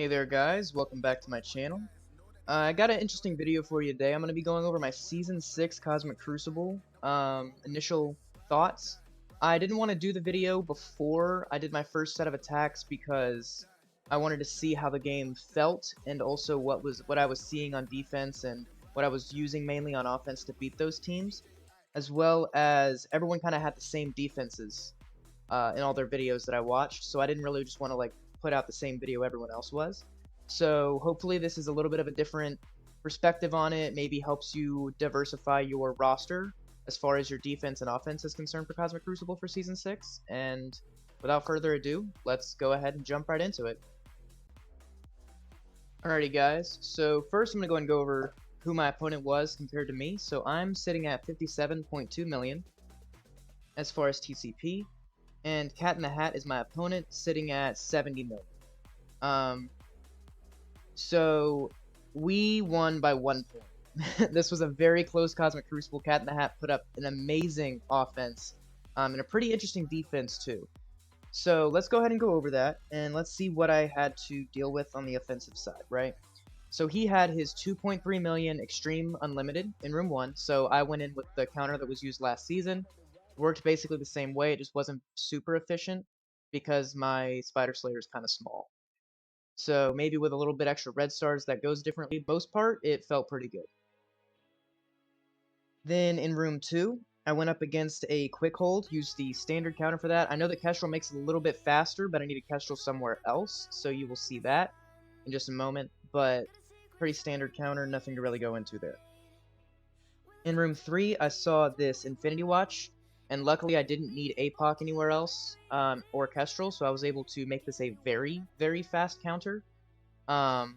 Hey there guys, welcome back to my channel. I got an interesting video for you today. I'm going to be going over my Season 6 Cosmic Crucible initial thoughts. I didn't want to do the video before I did my first set of attacks because I wanted to see how the game felt and also what I was seeing on defense and what I was using mainly on offense to beat those teams, as well as everyone kind of had the same defenses in all their videos that I watched, so I didn't really just want to put out the same video everyone else was. So hopefully this is a little bit of a different perspective on it, maybe helps you diversify your roster as far as your defense and offense is concerned for Cosmic Crucible for Season 6. And without further ado, let's go ahead and jump right into it. Alrighty guys, so first I'm going to go and go over who my opponent was compared to me. So I'm sitting at 57.2 million as far as TCP, and Cat in the Hat is my opponent, sitting at 70 million. So we won by 1 point. This was a very close Cosmic Crucible. Cat in the Hat put up an amazing offense and a pretty interesting defense too. So let's go ahead and go over that, and let's see what I had to deal with on the offensive side, right? So he had his 2.3 million Extreme Unlimited in Room 1, so I went in with the counter that was used last season. Worked basically the same way, it just wasn't super efficient because my Spider Slayer is kind of small. So maybe with a little bit extra red stars that goes differently. Most part, it felt pretty good. Then in Room 2, I went up against a Quick Hold, used the standard counter for that. I know that Kestrel makes it a little bit faster, but I needed Kestrel somewhere else, so you will see that in just a moment. But pretty standard counter, nothing to really go into there. In Room 3, I saw this Infinity Watch, and luckily I didn't need APOC anywhere else, or Kestrel, so I was able to make this a very, very fast counter. And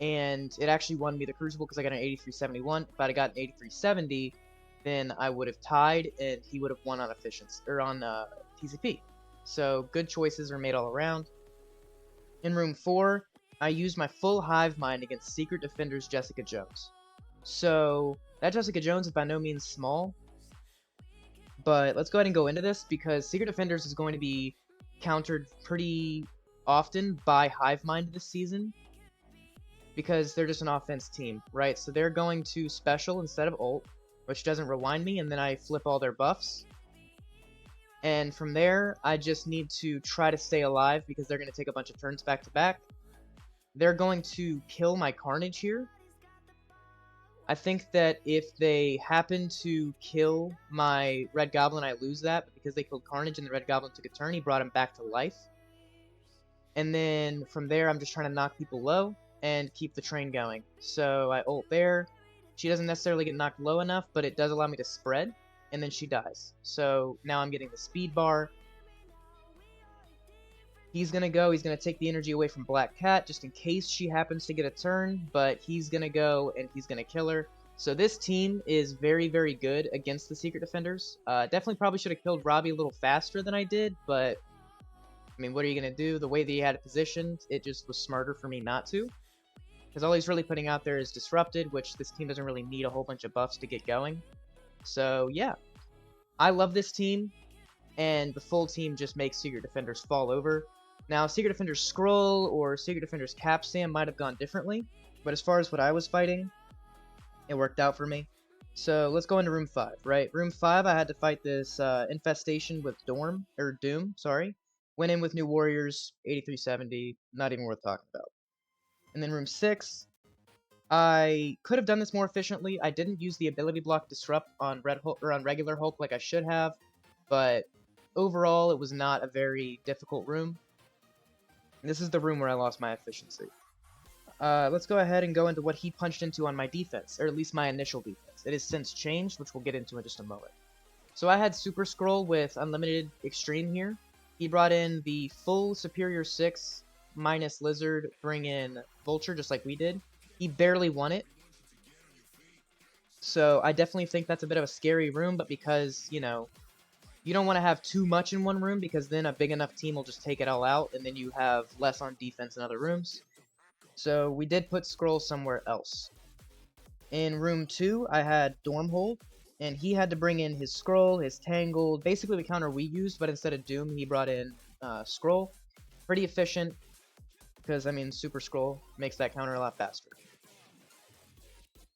it actually won me the Crucible because I got an 8371. If I'd have got an 8370, then I would have tied, and he would have won on efficiency, or on TCP. So good choices are made all around. In Room 4, I used my full Hive Mind against Secret Defender's Jessica Jones. So that Jessica Jones is by no means small, but let's go ahead and go into this because Secret Defenders is going to be countered pretty often by Hive Mind this season because they're just an offense team, right? So they're going to special instead of ult, which doesn't rewind me, and then I flip all their buffs. And from there, I just need to try to stay alive because they're going to take a bunch of turns back to back. They're going to kill my Carnage here. I think that if they happen to kill my Red Goblin, I lose that, but because they killed Carnage and the Red Goblin took a turn, he brought him back to life. And then from there, I'm just trying to knock people low and keep the train going. So I ult there. She doesn't necessarily get knocked low enough, but it does allow me to spread, and then she dies. So now I'm getting the speed bar. He's going to take the energy away from Black Cat just in case she happens to get a turn, but he's going to go and he's going to kill her. So this team is very, very good against the Secret Defenders. Definitely probably should have killed Robbie a little faster than I did, but I mean, what are you going to do? The way that he had it positioned, it just was smarter for me not to. Because all he's really putting out there is Disrupted, which this team doesn't really need a whole bunch of buffs to get going. So yeah, I love this team, and the full team just makes Secret Defenders fall over. Now, Secret Defender's Scroll or Secret Defender's Capstan might have gone differently, but as far as what I was fighting, it worked out for me. So let's go into Room 5, right? Room 5, I had to fight this Infestation with Doom, sorry. Went in with New Warriors, 8370, not even worth talking about. And then Room 6, I could have done this more efficiently. I didn't use the ability block Disrupt on Red Hulk, or on regular Hulk like I should have, but overall it was not a very difficult room. This is the room where I lost my efficiency. Let's go ahead and go into what he punched into on my defense, or at least my initial defense. It has since changed, which we'll get into in just a moment. So I had Super Scroll with Unlimited Extreme here. He brought in the full Superior 6 minus Lizard, bring in Vulture just like we did. He barely won it. So I definitely think that's a bit of a scary room, but because, you know, you don't want to have too much in one room because then a big enough team will just take it all out and then you have less on defense in other rooms. So we did put Scroll somewhere else. In Room 2, I had Dormhold, and he had to bring in his Scroll, his Tangled, basically the counter we used, but instead of Doom, he brought in Scroll. Pretty efficient. because, I mean, Super Scroll makes that counter a lot faster.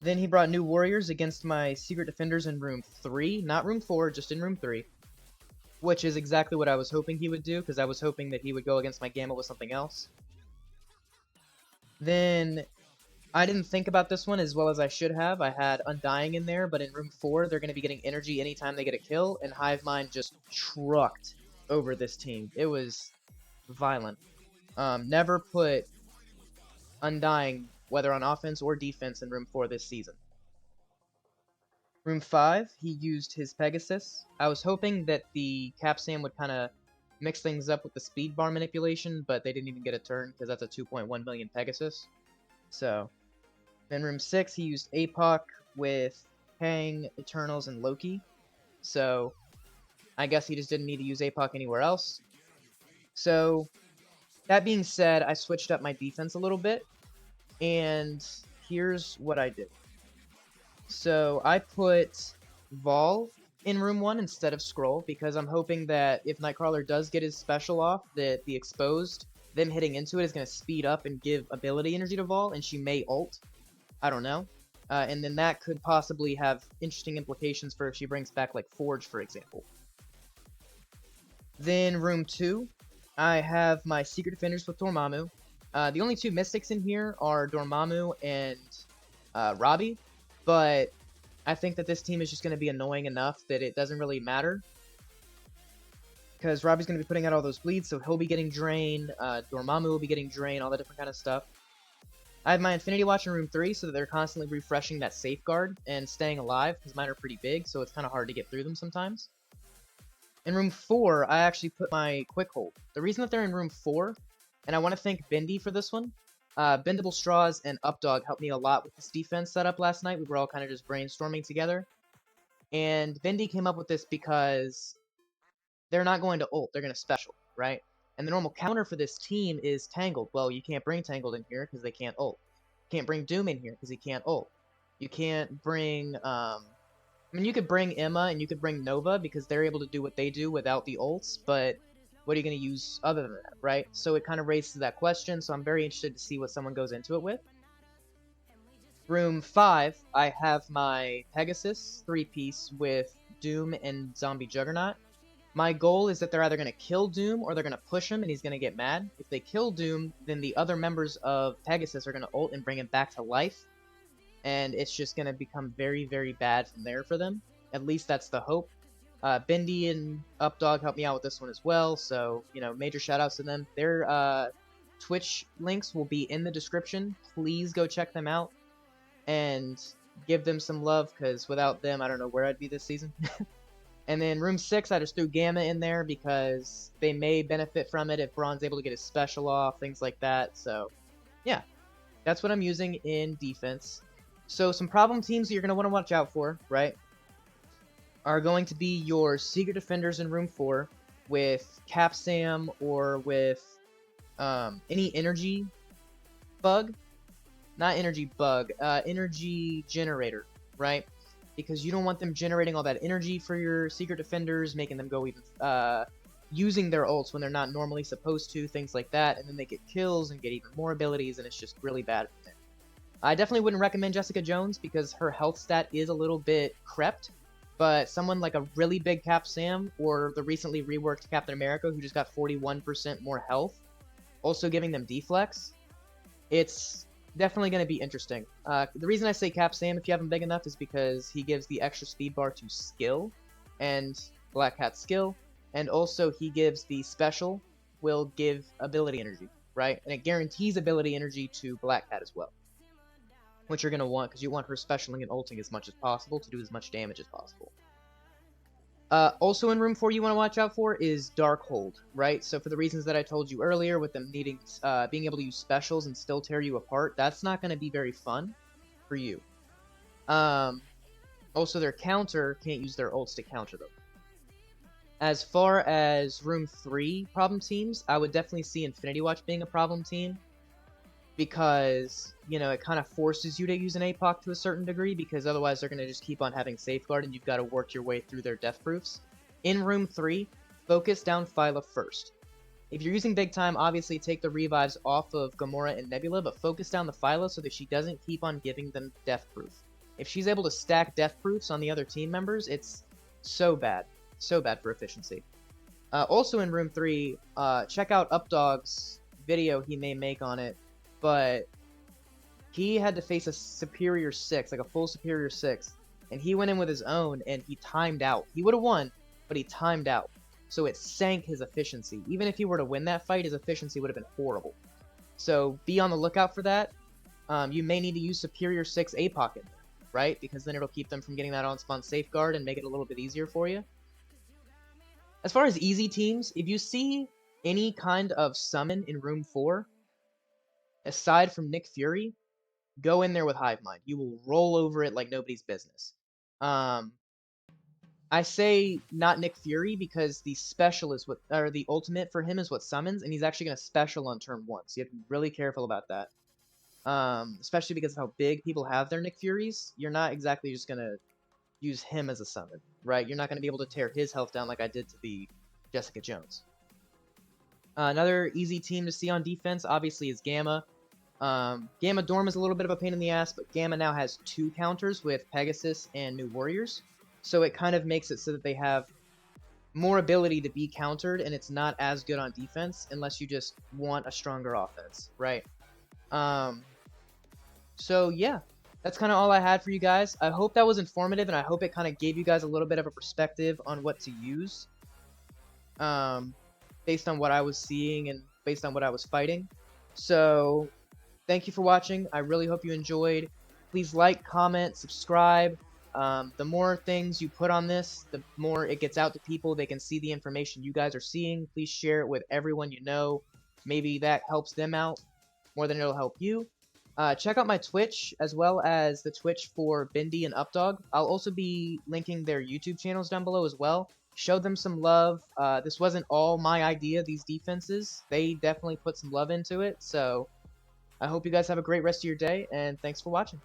Then he brought new warriors against my Secret Defenders in room 3. Not room 4, just in room 3. Which is exactly what I was hoping he would do, because I was hoping that he would go against my Gamma with something else. Then, I didn't think about this one as well as I should have. I had Undying in there, but in room 4, they're going to be getting energy anytime they get a kill, and Hive Mind just trucked over this team. It was violent. Never put Undying, whether on offense or defense, in room 4 this season. Room 5, he used his Pegasus. I was hoping that the Capsam would kind of mix things up with the speed bar manipulation, but they didn't even get a turn because that's a 2.1 million Pegasus. So, then room 6, he used APOC with Kang, Eternals, and Loki. So, I guess he just didn't need to use APOC anywhere else. So, that being said, I switched up my defense a little bit, and here's what I did. So I put Vol in room 1 instead of Scroll, because I'm hoping that if Nightcrawler does get his special off, that the Exposed, them hitting into it is going to speed up and give ability energy to Vol, and she may ult. I don't know. And then that could possibly have interesting implications for if she brings back, like, Forge, for example. Then room 2, I have my Secret Defenders with Dormammu. The only 2 Mystics in here are Dormammu and Robbie, but I think that this team is just going to be annoying enough that it doesn't really matter. Because Robbie's going to be putting out all those bleeds, so he'll be getting drained, Dormammu will be getting drained, all that different kind of stuff. I have my Infinity Watch in room 3 so that they're constantly refreshing that safeguard and staying alive, because mine are pretty big, so it's kind of hard to get through them sometimes. In room 4, I actually put my Quick Hold. The reason that they're in room 4, and I want to thank Bendy for this one, Bendable Straws and Updog helped me a lot with this defense setup last night. We were all kind of just brainstorming together. And Bendy came up with this because they're not going to ult, they're going to special, right? And the normal counter for this team is Tangled. Well, you can't bring Tangled in here because they can't ult. You can't bring Doom in here because he can't ult. You can't bring, I mean, you could bring Emma and you could bring Nova because they're able to do what they do without the ults, but what are you going to use other than that, right? So it kind of raises that question, so I'm very interested to see what someone goes into it with. Room 5, I have my Pegasus 3-piece with Doom and Zombie Juggernaut. My goal is that they're either going to kill Doom or they're going to push him and he's going to get mad. If they kill Doom, then the other members of Pegasus are going to ult and bring him back to life. And it's just going to become very, very bad from there for them. At least that's the hope. Bendy and Updog helped me out with this one as well, so, you know, major shoutouts to them. Their Twitch links will be in the description. Please go check them out and give them some love, because without them, I don't know where I'd be this season. And then room 6, I just threw Gamma in there because they may benefit from it if Braun's able to get his special off, things like that. So, yeah, that's what I'm using in defense. So some problem teams that you're going to want to watch out for, right, are going to be your Secret Defenders in room 4 with Capsam or with any energy bug. Not energy bug, energy generator, right? Because you don't want them generating all that energy for your Secret Defenders, making them go even, using their ults when they're not normally supposed to, things like that, and then they get kills and get even more abilities, and it's just really bad for them. I definitely wouldn't recommend Jessica Jones because her health stat is a little bit crept, but someone like a really big Cap Sam or the recently reworked Captain America who just got 41% more health, also giving them deflex, it's definitely going to be interesting. The reason I say Cap Sam if you have him big enough is because he gives the extra speed bar to skill and Black Hat skill, and also he gives the special will give ability energy, right? And it guarantees ability energy to Black Hat as well, which you're going to want because you want her specialing and ulting as much as possible to do as much damage as possible. Also in room 4 you want to watch out for is Darkhold, right? So for the reasons that I told you earlier with them needing, being able to use specials and still tear you apart, that's not going to be very fun for you. Also their counter can't use their ults to counter them. As far as room 3 problem teams, I would definitely see Infinity Watch being a problem team. Because, you know, it kind of forces you to use an APOC to a certain degree, because otherwise they're going to just keep on having Safeguard and you've got to work your way through their death proofs. In room 3, focus down Phyla first. If you're using big time, obviously take the revives off of Gamora and Nebula, but focus down the Phyla so that she doesn't keep on giving them death proof. If she's able to stack death proofs on the other team members, it's so bad. So bad for efficiency. Also in room 3, check out Updog's video he may make on it, but he had to face a superior 6, like a full superior 6, and he went in with his own and he timed out. He would have won, but he timed out. So it sank his efficiency. Even if he were to win that fight, his efficiency would have been horrible. So be on the lookout for that. You may need to use superior 6 APOC in there, right? Because then it'll keep them from getting that on-spawn safeguard and make it a little bit easier for you. As far as easy teams, if you see any kind of summon in room 4, aside from Nick Fury, go in there with Hive Mind. You will roll over it like nobody's business. I say not Nick Fury because the special is what, or the ultimate for him is what summons, and he's actually going to special on turn 1, so you have to be really careful about that. Especially because of how big people have their Nick Furies, you're not exactly just going to use him as a summon, right? You're not going to be able to tear his health down like I did to the Jessica Jones. Another easy team to see on defense, obviously, is Gamma. Gamma Dorm is a little bit of a pain in the ass, but Gamma now has 2 counters with Pegasus and New Warriors, so it kind of makes it so that they have more ability to be countered, and it's not as good on defense unless you just want a stronger offense, right? So yeah, that's kind of all I had for you guys. I hope that was informative, and I hope it kind of gave you guys a little bit of a perspective on what to use, based on what I was seeing and based on what I was fighting. So thank you for watching. I really hope you enjoyed. Please like, comment, subscribe. The more things you put on this, the more it gets out to people. They can see the information you guys are seeing. Please share it with everyone you know. Maybe that helps them out more than it'll help you. Check out my Twitch, as well as the Twitch for Bendy and Updog. I'll also be linking their YouTube channels down below as well. Show them some love. This wasn't all my idea, these defenses. They definitely put some love into it, so I hope you guys have a great rest of your day, and thanks for watching.